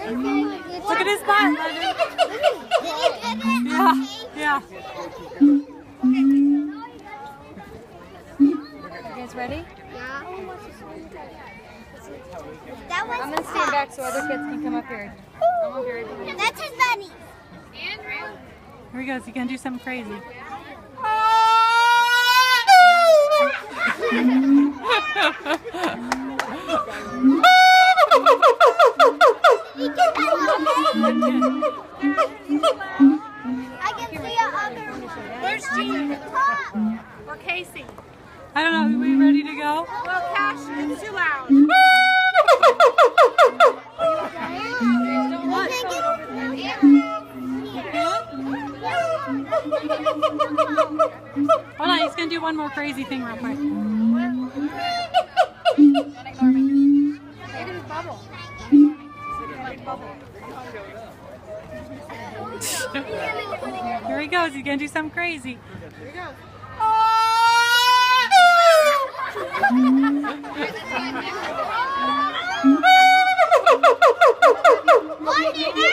Look at his butt, London. Yeah. You guys ready? Yeah. I'm gonna stand back so other kids can come up here. Come up here. That's his buddy. Here he goes. He's gonna do something crazy. I can see your other one. Where's Gene? Or Casey? I don't know. Are we ready to go? Well, Cash, it's too loud. Hold on. He's gonna do one more crazy thing real quick. Here he goes. He's gonna do something crazy. What?